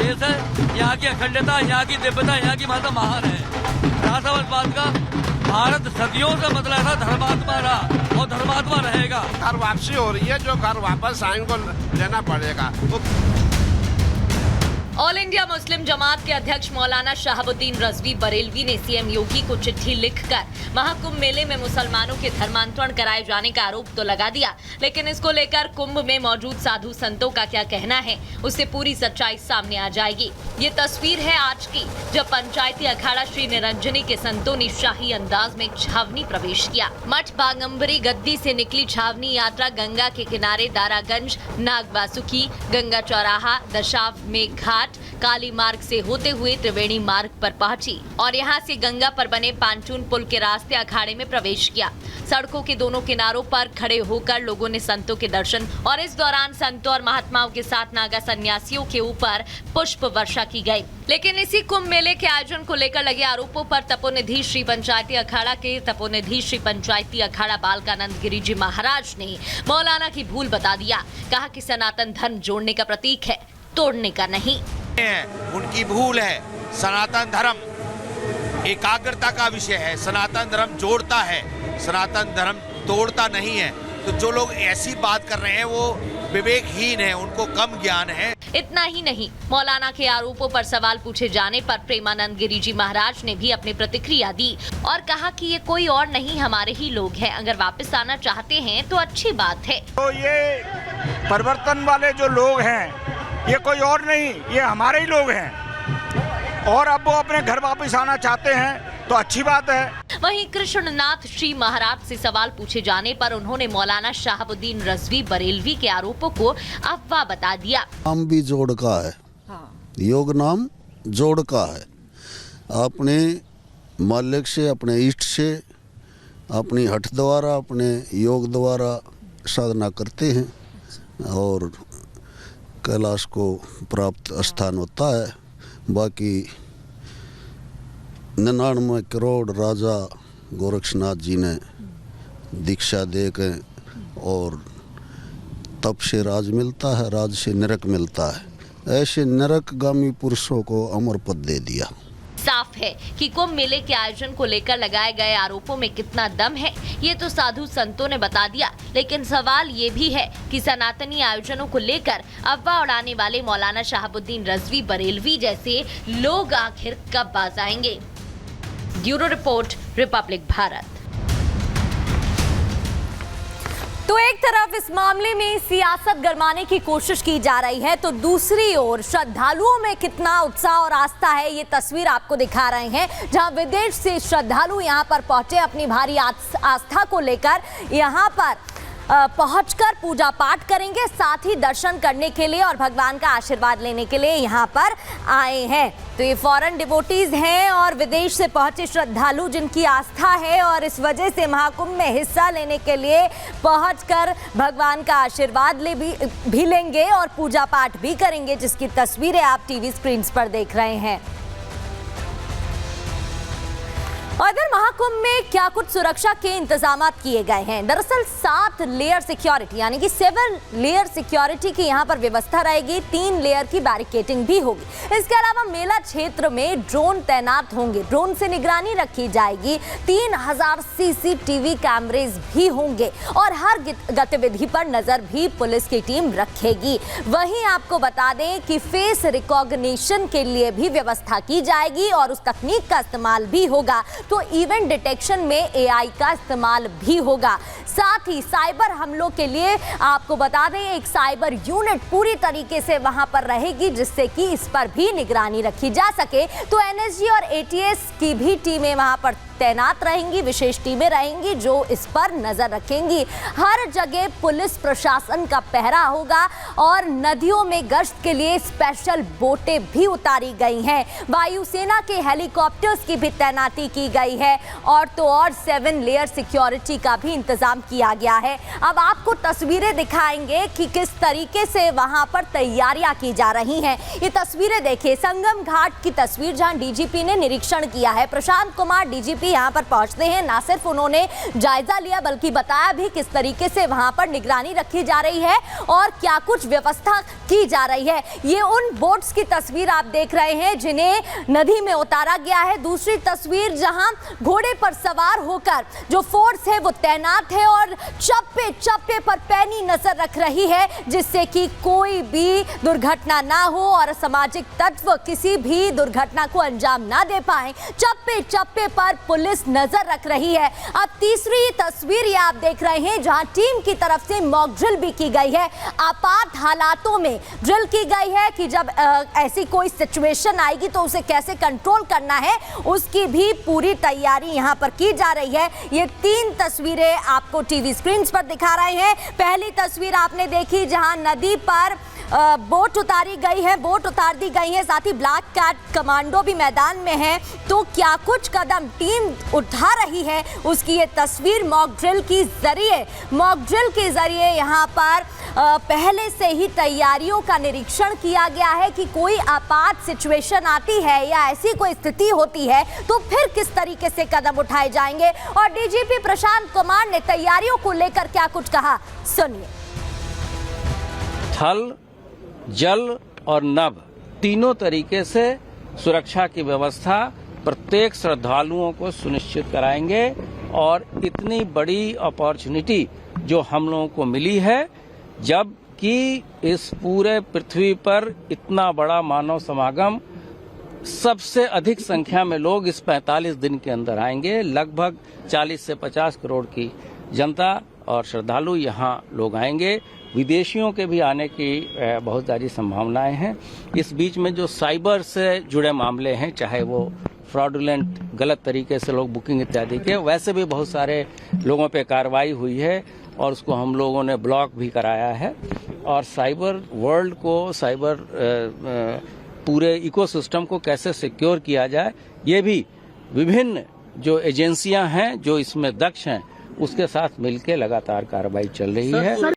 देश है, यहाँ की अखंडता, यहाँ की दिव्यता, यहाँ की माता महान है। राष्ट्रवाद का भारत सदियों से मतलब था, धर्मात्मा रहा और धर्मात्मा रहेगा। घर वापसी हो रही है, जो घर वापस आएंगे लेना पड़ेगा। ऑल इंडिया मुस्लिम जमात के अध्यक्ष मौलाना शहाबुद्दीन रजवी बरेलवी ने सीएम योगी को चिट्ठी लिखकर महाकुंभ मेले में मुसलमानों के धर्मांतरण कराए जाने का आरोप तो लगा दिया, लेकिन इसको लेकर कुंभ में मौजूद साधु संतों का क्या कहना है, उससे पूरी सच्चाई सामने आ जाएगी। ये तस्वीर है आज की, जब पंचायती अखाड़ा श्री निरंजनी के संतों ने शाही अंदाज में छावनी प्रवेश किया। मठ बागंबरी गद्दी से निकली छावनी यात्रा गंगा के किनारे दारागंज, नागबासुकी, गंगा चौराहा, दशाव में घाट, काली मार्ग से होते हुए त्रिवेणी मार्ग पर पहुंची और यहां से गंगा पर बने पांचून पुल के रास्ते अखाड़े में प्रवेश किया। सड़कों के दोनों किनारों पर खड़े होकर लोगों ने संतों के दर्शन और इस दौरान संतों और महात्माओं के साथ नागा सन्यासियों के ऊपर पुष्प वर्षा की गई। लेकिन इसी कुंभ मेले के आयोजन को लेकर लगे आरोपों पर तपोनिधि श्री पंचायती अखाड़ा के तपोनिधि श्री पंचायती अखाड़ा बालकानंद गिरी जी महाराज ने मौलाना की भूल बता दिया। कहा कि सनातन धर्म जोड़ने का प्रतीक है, तोड़ने का नहीं। उनकी भूल है। सनातन धर्म एकाग्रता का विषय है, सनातन धर्म जोड़ता है, सनातन धर्म तोड़ता नहीं है। तो जो लोग ऐसी बात कर रहे हैं वो विवेकहीन है, उनको कम ज्ञान है। इतना ही नहीं, मौलाना के आरोपों पर सवाल पूछे जाने पर प्रेमानंद गिरी जी महाराज ने भी अपनी प्रतिक्रिया दी और कहा कि ये कोई और नहीं, हमारे ही लोग हैं। अगर वापस आना चाहते हैं तो अच्छी बात है। तो ये परिवर्तन वाले जो लोग हैं ये कोई और नहीं, ये हमारे ही लोग हैं और अब वो अपने घर वापस आना चाहते हैं तो अच्छी बात है। वहीं कृष्णनाथ श्री महाराज से सवाल पूछे जाने पर उन्होंने मौलाना शहाबुद्दीन रजवी बरेलवी के आरोपों को अफवाह बता दिया। नाम भी जोड़ का है, योग नाम जोड़ का है। अपने मालिक से, अपने इष्ट से, अपनी हठ द्वारा, अपने योग द्वारा साधना करते हैं और कैलाश को प्राप्त स्थान होता है। बाकी 99 करोड़ राजा गोरक्षनाथ जी ने दीक्षा दे के और तप से राज मिलता है, राज से नरक मिलता है। ऐसे नरकगामी पुरुषों को अमर पद दे दिया। साफ है कि कुंभ मेले के आयोजन को लेकर लगाए गए आरोपों में कितना दम है, ये तो साधु संतों ने बता दिया। लेकिन सवाल ये भी है कि सनातनी आयोजनों को लेकर अफवाह उड़ाने वाले मौलाना शहाबुद्दीन रजवी बरेलवी जैसे लोग आखिर कब बाज आएंगे। Bureau report, Republic Bharat. तो एक तरफ इस मामले में सियासत गरमाने की कोशिश की जा रही है, तो दूसरी ओर श्रद्धालुओं में कितना उत्साह और आस्था है, ये तस्वीर आपको दिखा रहे हैं, जहां विदेश से श्रद्धालु यहां पर पहुंचे अपनी भारी आस्था को लेकर यहां पर पहुंचकर पूजा पाठ करेंगे, साथ ही दर्शन करने के लिए और भगवान का आशीर्वाद लेने के लिए यहाँ पर आए हैं। तो ये फॉरेन डिवोटीज हैं और विदेश से पहुंचे श्रद्धालु जिनकी आस्था है और इस वजह से महाकुंभ में हिस्सा लेने के लिए पहुंचकर भगवान का आशीर्वाद भी लेंगे और पूजा पाठ भी करेंगे, जिसकी तस्वीरें आप टीवी स्क्रीन पर देख रहे हैं। और इधर महाकुंभ में क्या कुछ सुरक्षा के इंतजाम किए गए हैं। दरअसल 7 लेयर सिक्योरिटी यानी कि 7 लेयर सिक्योरिटी की यहाँ पर व्यवस्था रहेगी, 3 लेयर की बैरिकेडिंग भी होगी। इसके अलावा मेला क्षेत्र में ड्रोन तैनात होंगे, ड्रोन से निगरानी रखी जाएगी, 3000 CCTV कैमरेज भी होंगे और हर गतिविधि पर नजर भी पुलिस की टीम रखेगी। वहीं आपको बता दें कि फेस रिकॉग्निशन के लिए भी व्यवस्था की जाएगी और उस तकनीक का इस्तेमाल भी होगा, तो इवेंट डिटेक्शन में AI का इस्तेमाल भी होगा। साथ ही साइबर हमलों के लिए आपको बता दें एक साइबर यूनिट पूरी तरीके से वहां पर रहेगी, जिससे कि इस पर भी निगरानी रखी जा सके। तो NSG और ATS की भी टीमें वहां पर तैनात रहेंगी, विशेष टीमें रहेंगी जो इस पर नजर रखेंगी। हर जगह पुलिस प्रशासन का पहरा होगा और नदियों में गश्त के लिए स्पेशल बोटें भी उतारी गई हैं। वायुसेना के हेलीकॉप्टर्स की भी तैनाती की गई है और तो और 7 लेयर सिक्योरिटी का भी इंतजाम किया गया है। अब आपको तस्वीरें दिखाएंगे कि किस तरीके से वहां पर तैयारियां की जा रही हैं। ये तस्वीरें देखिए, संगम घाट की तस्वीर जहां डीजीपी ने निरीक्षण किया है। प्रशांत कुमार डीजीपी यहां पर पहुंचते हैं, ना सिर्फ उन्होंने जायजा लिया बल्कि बताया भी किस तरीके से वहां पर निगरानी रखी जा रही है और क्या कुछ व्यवस्था की जा रही है। ये उन बोट्स की तस्वीर आप देख रहे हैं जिन्हें नदी में उतारा गया है। दूसरी तस्वीर जहां घोड़े पर सवार होकर जो फोर्स है वो तैनात है और चप्पे चप्पे पर पैनी नजर रख रही है जिससे कि कोई भी दुर्घटना ना हो और असामाजिक तत्व किसी भी दुर्घटना को अंजाम ना दे पाए। चप्पे चप्पे पर पुलिस नजर रख रही है। अब तीसरी तस्वीर ये आप देख रहे हैं जहां टीम की तरफ से मॉक ड्रिल भी की गई है। आपात हालातों में ड्रिल की गई है कि जब ऐसी कोई सिचुएशन आएगी तो उसे कैसे कंट्रोल करना है, उसकी भी पूरी तैयारी यहां पर की जा रही है। ये 3 तस्वीरें आपको टीवी स्क्रीन पर दिखा रहे हैं। पहली तस्वीर आपने देखी जहां नदी पर बोट उतारी गई है, बोट उतार दी गई है, साथ ही ब्लैक कैट कमांडो भी मैदान में है। तो क्या कुछ कदम टीम उठा रही है उसकी ये तस्वीर मॉक ड्रिल के जरिए यहाँ पर पहले से ही तैयारियों का निरीक्षण किया गया है कि कोई आपात सिचुएशन आती है या ऐसी कोई स्थिति होती है तो फिर किस तरीके से कदम उठाए जाएंगे। और डीजीपी प्रशांत कुमार ने तैयारियों को लेकर क्या कुछ कहा, सुनिए। थल, जल और नभ तीनों तरीके से सुरक्षा की व्यवस्था प्रत्येक श्रद्धालुओं को सुनिश्चित कराएंगे और इतनी बड़ी अपॉर्चुनिटी जो हम लोगों को मिली है, जबकि इस पूरे पृथ्वी पर इतना बड़ा मानव समागम, सबसे अधिक संख्या में लोग इस 45 दिन के अंदर आएंगे। लगभग 40 से 50 करोड़ की जनता और श्रद्धालु यहाँ लोग आएंगे। विदेशियों के भी आने की बहुत सारी संभावनाएं हैं। इस बीच में जो साइबर से जुड़े मामले हैं, चाहे वो फ्रॉडुलेंट गलत तरीके से लोग बुकिंग इत्यादि के, वैसे भी बहुत सारे लोगों पे कार्रवाई हुई है और उसको हम लोगों ने ब्लॉक भी कराया है। और साइबर वर्ल्ड को, साइबर पूरे इकोसिस्टम को कैसे सिक्योर किया जाए, ये भी विभिन्न जो एजेंसियां हैं जो इसमें दक्ष हैं उसके साथ मिलकर लगातार कार्रवाई चल रही है।